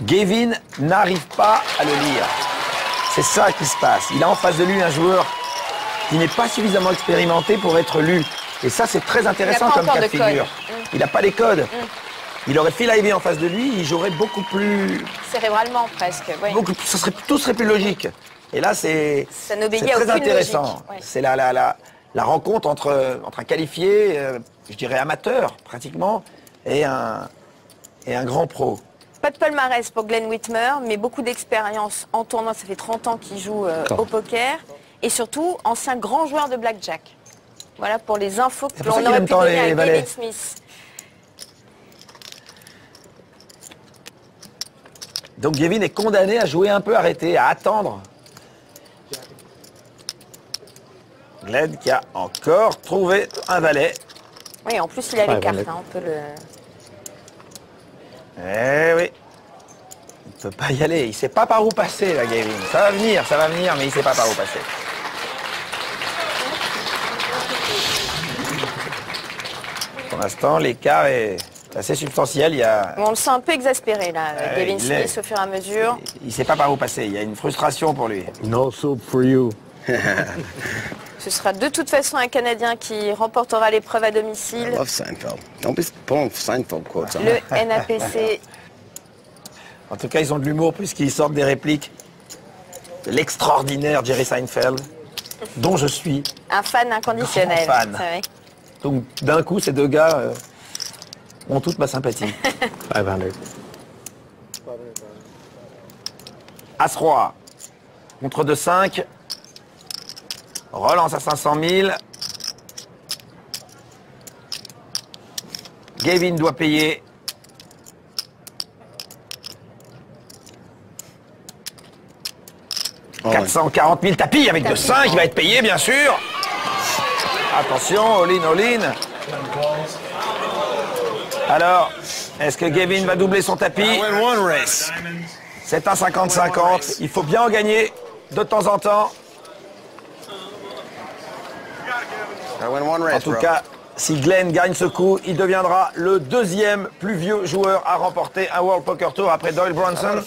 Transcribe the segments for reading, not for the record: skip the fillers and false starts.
Gavin n'arrive pas à le lire. C'est ça qui se passe. Il a en face de lui un joueur qui n'est pas suffisamment expérimenté pour être lu. Et ça, c'est très intéressant comme cas de figure. Il n'a pas les codes. Il aurait Phil Ivey en face de lui, il jouerait beaucoup plus... Cérébralement, presque. Oui. Tout serait plus logique. Et là, c'est très intéressant. Ouais. C'est la rencontre entre un qualifié, je dirais amateur, pratiquement, et un grand pro. Pas de palmarès pour Glenn Whitmer, mais beaucoup d'expérience en tournoi. Ça fait 30 ans qu'il joue au poker. Et surtout, ancien grand joueur de blackjack. Voilà pour les infos que l'on aurait pu donner à Gavin Smith. Donc Gavin est condamné à jouer un peu arrêté, à attendre. Glenn qui a encore trouvé un valet. Oui, en plus il a les cartes, hein, on peut le... Eh oui. Il ne peut pas y aller. Il ne sait pas par où passer, là, Gavin. Ça va venir, mais il ne sait pas par où passer. Pour l'instant, l'écart est assez substantiel. On le sent un peu exaspéré, là, Gavin Smith, au fur et à mesure. Il ne sait pas par où passer. Il y a une frustration pour lui. No soup for you. Ce sera de toute façon un Canadien qui remportera l'épreuve à domicile. I love Seinfeld. Don't be pulling Seinfeld quotes. Le NAPC. En tout cas, ils ont de l'humour puisqu'ils sortent des répliques de l'extraordinaire Jerry Seinfeld, dont je suis un fan inconditionnel. Grand fan. Donc, d'un coup, ces deux gars ont toute ma sympathie. 500. As-Roi. Contre 2-5. Relance à 500 000. Gavin doit payer. Oh, 440 000 tapis avec 2-5, il va être payé bien sûr. Attention, all-in, all-in. Alors, est-ce que Gavin va doubler son tapis? C'est un 50-50, il faut bien en gagner de temps en temps. En tout cas, si Glenn gagne ce coup, il deviendra le deuxième plus vieux joueur à remporter un World Poker Tour après Doyle Brunson.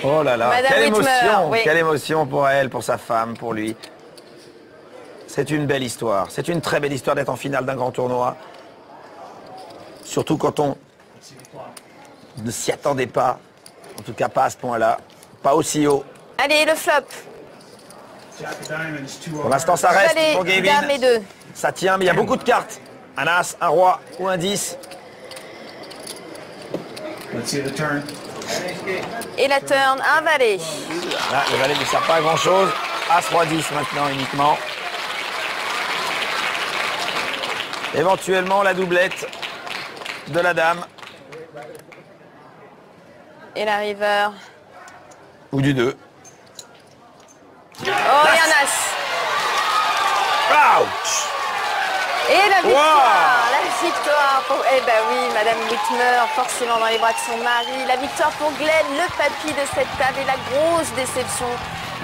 Oh là là, Madame quelle Whitmer, émotion, oui. quelle émotion pour elle, pour sa femme, pour lui. C'est une belle histoire, c'est une très belle histoire d'être en finale d'un grand tournoi. Surtout quand on ne s'y attendait pas, en tout cas pas à ce point-là, pas aussi haut. Allez, le flop. Pour l'instant, ça reste Allez, pour Gavin. dame et deux. Ça tient, mais il y a beaucoup de cartes. Un as, un roi ou un 10. Et la turn, un valet. Là, le valet ne sert pas à grand-chose. As, roi, 10 maintenant uniquement. Éventuellement, la doublette de la dame. Et la river. Ou du 2. Oh, et un as. Ouch! Et la victoire, Wow. la victoire pour... Eh ben oui, Madame Whitmer, forcément dans les bras de son mari. La victoire pour Glenn, le papy de cette table et la grosse déception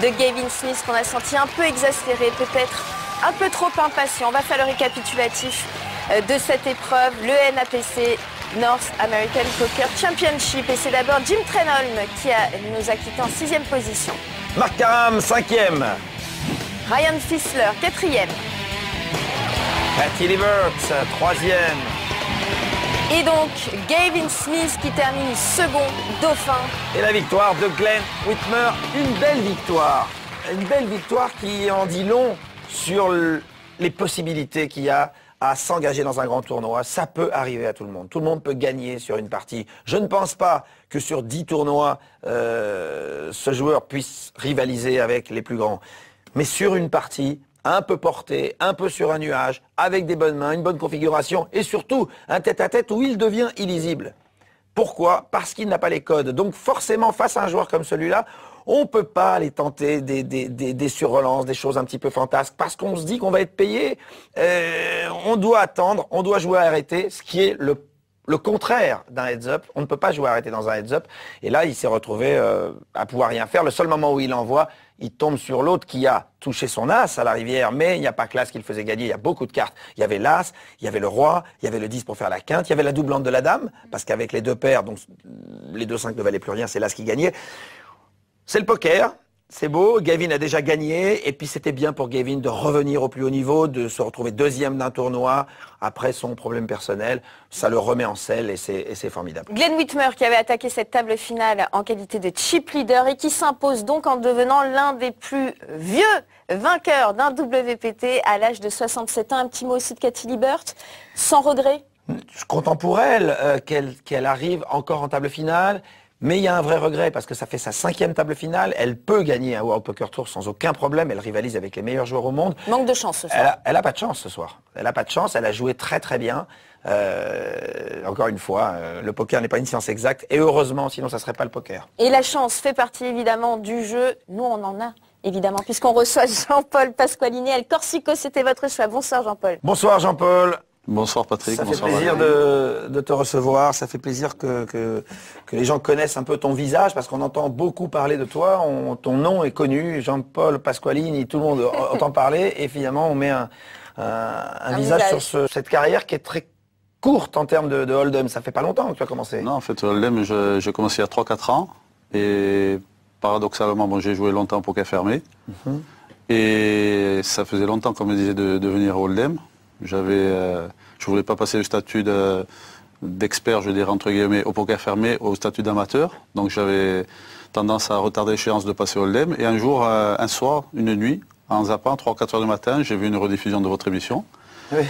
de Gavin Smith qu'on a senti un peu exaspéré, peut-être un peu trop impatient. On va faire le récapitulatif de cette épreuve, le NAPC North American Poker Championship. Et c'est d'abord Jim Trenholm qui nous a quittés en 6e position. Marc Karam, 5e. Ryan Fissler, 4e. Patty Livert, 3e. Et donc, Gavin Smith qui termine second, dauphin. Et la victoire de Glenn Whitmer, une belle victoire. Une belle victoire qui en dit long sur les possibilités qu'il y a à s'engager dans un grand tournoi. Ça peut arriver à tout le monde. Tout le monde peut gagner sur une partie. Je ne pense pas que sur 10 tournois, ce joueur puisse rivaliser avec les plus grands. Mais sur une partie, un peu porté, un peu sur un nuage, avec des bonnes mains, une bonne configuration et surtout un tête-à-tête où il devient illisible. Pourquoi? Parce qu'il n'a pas les codes. Donc forcément, face à un joueur comme celui-là, on ne peut pas aller tenter des surrelances, des choses un petit peu fantasques, parce qu'on se dit qu'on va être payé. On doit attendre, on doit jouer à arrêter, ce qui est le contraire d'un heads-up. On ne peut pas jouer à arrêter dans un heads-up. Et là, il s'est retrouvé à pouvoir rien faire. Le seul moment où il envoie, il tombe sur l'autre qui a touché son as à la rivière, mais il n'y a pas que l'as qui le faisait gagner, il y a beaucoup de cartes. Il y avait l'as, il y avait le roi, il y avait le 10 pour faire la quinte, il y avait la doublante de la dame, parce qu'avec les deux paires, donc les 2-5 ne valaient plus rien, c'est l'as qui gagnait. C'est le poker. C'est beau, Gavin a déjà gagné, et puis c'était bien pour Gavin de revenir au plus haut niveau, de se retrouver deuxième d'un tournoi, après son problème personnel, ça le remet en selle et c'est formidable. Glenn Whitmer qui avait attaqué cette table finale en qualité de chip leader et qui s'impose donc en devenant l'un des plus vieux vainqueurs d'un WPT à l'âge de 67 ans. Un petit mot aussi de Katie Liebert, sans regret. Je suis content pour elle qu'elle arrive encore en table finale. Mais il y a un vrai regret parce que ça fait sa 5e table finale. Elle peut gagner un World Poker Tour sans aucun problème. Elle rivalise avec les meilleurs joueurs au monde. Manque de chance ce soir. Elle a pas de chance ce soir. Elle a pas de chance. Elle a joué très très bien. Encore une fois, le poker n'est pas une science exacte. Et heureusement, sinon ça serait pas le poker. Et la chance fait partie évidemment du jeu. Nous, on en a évidemment puisqu'on reçoit Jean-Paul Pasqualini. El Corsico, c'était votre choix. Bonsoir Jean-Paul. Bonsoir Jean-Paul. Bonsoir Patrick. Ça fait Bonsoir plaisir de te recevoir, ça fait plaisir que les gens connaissent un peu ton visage parce qu'on entend beaucoup parler de toi, ton nom est connu, Jean-Paul Pasqualini, tout le monde entend parler et finalement on met un visage sur cette carrière qui est très courte en termes de Hold'em. Ça fait pas longtemps que tu as commencé. Non, en fait, Hold'em, j'ai commencé il y a 3-4 ans et paradoxalement, bon, j'ai joué longtemps au poker fermé et ça faisait longtemps qu'on me disait de venir au Hold'em. Je voulais pas passer le statut d'expert, je dirais entre guillemets, au poker fermé au statut d'amateur. Donc j'avais tendance à retarder l'échéance de passer au Hold'em. Et un jour, un soir, une nuit, en zappant, 3-4 heures du matin, j'ai vu une rediffusion de votre émission. Oui.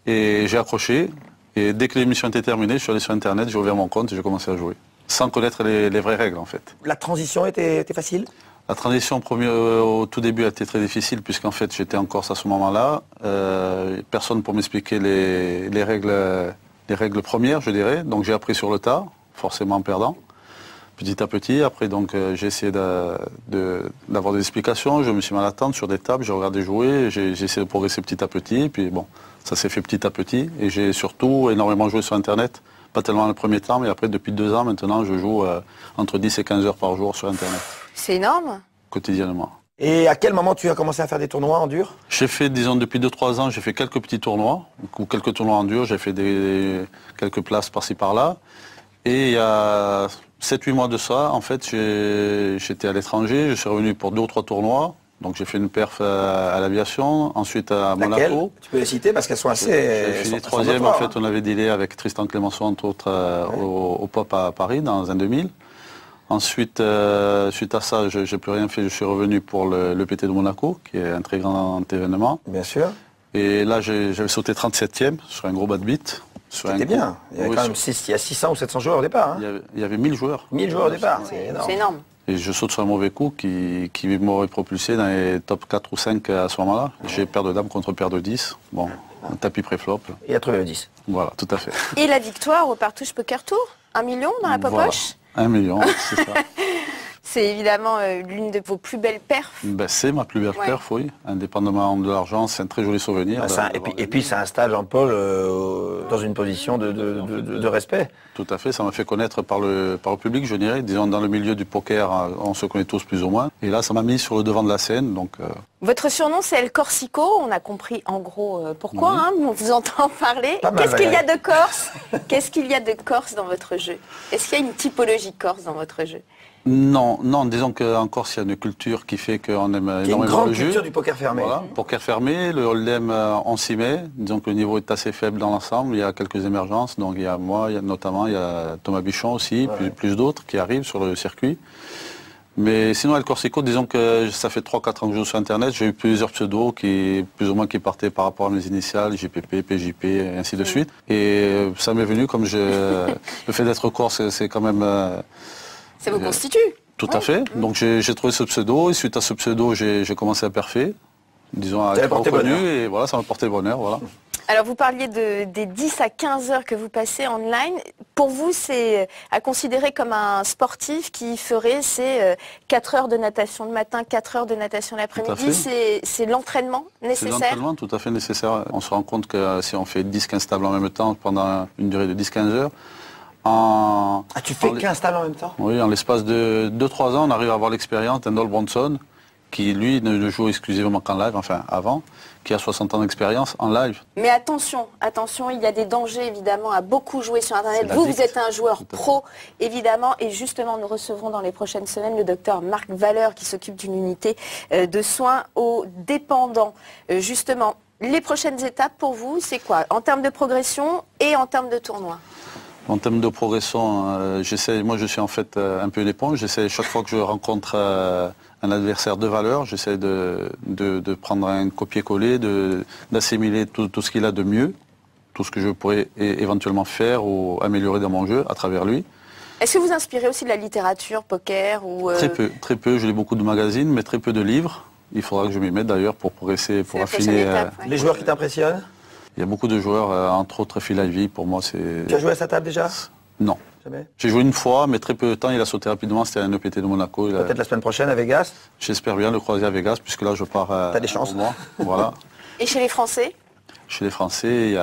Et j'ai accroché. Et dès que l'émission était terminée, je suis allé sur Internet, j'ai ouvert mon compte et j'ai commencé à jouer. Sans connaître les vraies règles en fait. La transition était facile ? La transition au tout début a été très difficile puisqu'en fait j'étais en Corse à ce moment-là. Personne pour m'expliquer les règles premières, je dirais. Donc j'ai appris sur le tas, forcément en perdant, petit à petit. Après donc j'ai essayé d'avoir des explications. Je me suis mis à l'attente sur des tables, j'ai regardé jouer, j'ai essayé de progresser petit à petit. Et puis bon, ça s'est fait petit à petit. Et j'ai surtout énormément joué sur Internet. Pas tellement dans le premier temps, mais après depuis 2 ans maintenant, je joue entre 10 et 15 heures par jour sur Internet. C'est énorme. Quotidiennement. Et à quel moment tu as commencé à faire des tournois en dur ? J'ai fait, disons, depuis 2-3 ans, j'ai fait quelques petits tournois, ou quelques tournois en dur, j'ai fait quelques places par-ci par-là. Et il y a 7-8 mois de ça, en fait, j'étais à l'étranger, je suis revenu pour 2 ou 3 tournois. Donc j'ai fait une perf à l'aviation, ensuite à Laquelle ? Monaco. Tu peux les citer parce qu'elles sont assez... J'ai fini 3e, en fait, on avait dealé avec Tristan Clémenceau, entre autres, au Pop à Paris, dans un 2000. Ensuite, suite à ça, je n'ai plus rien fait, je suis revenu pour le PT de Monaco, qui est un très grand événement. Bien sûr. Et là, j'avais sauté 37e sur un gros bad beat. C'était bien. Il y avait quand même il y a 600 ou 700 joueurs au départ. Hein. Il y avait 1000 joueurs. 1000 joueurs au départ, c'est énorme. C'est énorme. Et je saute sur un mauvais coup qui m'aurait propulsé dans les top 4 ou 5 à ce moment-là. J'ai paire de dames contre paire de 10. Bon, un tapis pré-flop. Et a trouvé le 10. Voilà, tout à fait. Et la victoire au Partouche Poker Tour, 1 million dans la poche. 1 million, c'est ça. C'est évidemment l'une de vos plus belles perfs. Ben, c'est ma plus belle perf, oui. Indépendamment de l'argent, c'est un très joli souvenir. Et puis ça installe Jean-Paul dans une position de respect. Tout à fait, ça m'a fait connaître par le public, je dirais. Disons, dans le milieu du poker, on se connaît tous plus ou moins. Et là, ça m'a mis sur le devant de la scène. Donc, Votre surnom, c'est El Corsico. On a compris en gros pourquoi. Oui. Hein, on vous entend parler. Pas mal, Qu'est-ce qu'il y a Valérie. de Corse Qu'est-ce qu'il y a de Corse dans votre jeu? Est-ce qu'il y a une typologie Corse dans votre jeu? non, disons qu'en Corse, il y a une culture qui fait qu'on aime Il y a une énormément grande le jeu. culture du poker fermé. Voilà, poker fermé, le hold'em, on s'y met. Disons que le niveau est assez faible dans l'ensemble. Il y a quelques émergences. Donc il y a moi, il y a Thomas Bichon aussi, plus d'autres qui arrivent sur le circuit. Mais sinon, El Corsico, disons que ça fait 3-4 ans que je joue sur Internet. J'ai eu plusieurs pseudos qui, plus ou moins, qui partaient par rapport à mes initiales, JPP, PJP, et ainsi de suite. Et ça m'est venu comme le fait d'être corse, c'est quand même... Ça vous constitue? Tout à fait. Donc j'ai trouvé ce pseudo et suite à ce pseudo, j'ai commencé à perfer, disons à être reconnu et voilà, ça m'a porté bonheur. Voilà. Alors vous parliez des 10 à 15 heures que vous passez online. Pour vous, c'est à considérer comme un sportif qui ferait ses 4 heures de natation le matin, 4 heures de natation l'après-midi. C'est l'entraînement nécessaire? C'est l'entraînement tout à fait nécessaire. On se rend compte que si on fait 10-15 tables en même temps pendant une durée de 10-15 heures, tu fais 15 tables en même temps? Oui, en l'espace de 2-3 ans, on arrive à avoir l'expérience d'un Noel Bronson qui lui ne joue exclusivement qu'en live, enfin avant, qui a 60 ans d'expérience en live. Mais attention, attention, il y a des dangers évidemment à beaucoup jouer sur Internet. C'est Vous l'addict. êtes un joueur pro évidemment et justement nous recevrons dans les prochaines semaines le docteur Marc Valeur qui s'occupe d'une unité de soins aux dépendants. Justement, les prochaines étapes pour vous, c'est quoi en termes de progression et en termes de tournoi? En termes de progression, moi je suis en fait un peu l'éponge. J'essaie chaque fois que je rencontre un adversaire de valeur, j'essaie de prendre un copier-coller, d'assimiler tout ce qu'il a de mieux, tout ce que je pourrais éventuellement faire ou améliorer dans mon jeu à travers lui. Est-ce que vous inspirez aussi de la littérature, poker ou Très peu. Je lis beaucoup de magazines, mais très peu de livres. Il faudra que je m'y mette d'ailleurs pour progresser, pour la prochaine affiner. étape, ouais. Les joueurs qui t'impressionnent? Il y a beaucoup de joueurs, entre autres Phil Ivey, pour moi c'est... Tu as joué à sa table déjà? Non. Jamais? J'ai joué une fois, mais très peu de temps, il a sauté rapidement, c'était un EPT de Monaco. Peut-être la semaine prochaine à Vegas? J'espère bien le croiser à Vegas, puisque là je pars T'as des chances. au mois. Voilà. Et chez les Français? Chez les Français, il y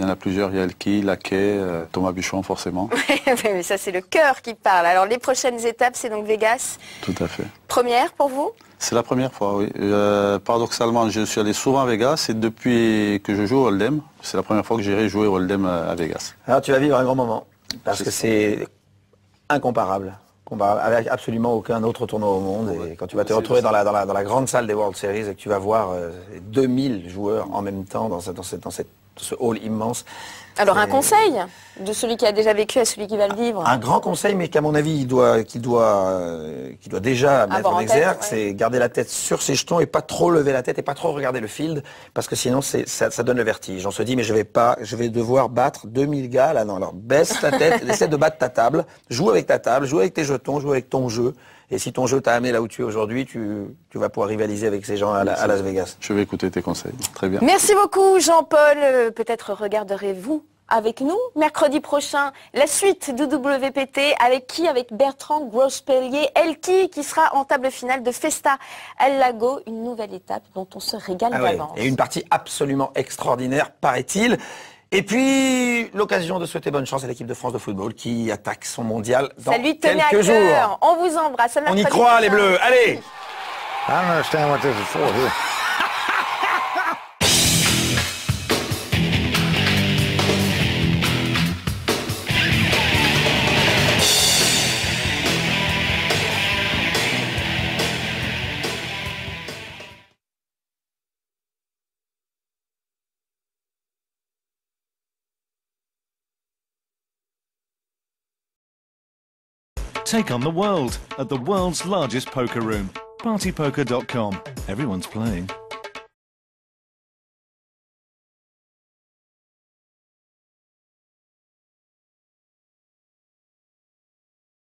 en a plusieurs, il y a Elki, Laquet, Thomas Buchon forcément. Mais ça c'est le cœur qui parle. Alors les prochaines étapes, c'est donc Vegas. Tout à fait. Première pour vous? C'est la première fois, oui. Paradoxalement, je suis allé souvent à Vegas et depuis que je joue au Hold'em, c'est la première fois que j'irai jouer au Hold'em à Vegas. Alors tu vas vivre un grand moment, parce que c'est incomparable. Avec absolument aucun autre tournoi au monde. Et quand tu vas te retrouver dans la grande salle des World Series et que tu vas voir 2000 joueurs en même temps dans ce hall immense. Alors un conseil de celui qui a déjà vécu à celui qui va le vivre? Un grand conseil, mais qu'à mon avis, qu'il doit déjà mettre Avoir en en exergue, tête, ouais. c'est garder la tête sur ses jetons et pas trop lever la tête et pas trop regarder le field, parce que sinon ça donne le vertige. On se dit, mais je vais devoir battre 2000 gars là, non, alors baisse ta tête, essaie de battre ta table, joue avec ta table, joue avec tes jetons, joue avec ton jeu. Et si ton jeu t'a amené là où tu es aujourd'hui, tu vas pouvoir rivaliser avec ces gens à Las Vegas. Je vais écouter tes conseils. Très bien. Merci beaucoup Jean-Paul. Peut-être regarderez-vous avec nous mercredi prochain la suite du WPT avec qui? Avec Bertrand Grospellier, Elki qui sera en table finale de Festa al Lago, une nouvelle étape dont on se régale d'avance. Et une partie absolument extraordinaire, paraît-il. Et puis, l'occasion de souhaiter bonne chance à l'équipe de France de football qui attaque son mondial dans Ça lui tenait à quelques jours. cœur. On vous embrasse. À On y mercredi croit, les prochain. Bleus. Allez! I don't understand what this is for here. Take on the world at the world's largest poker room, partypoker.com. Everyone's playing.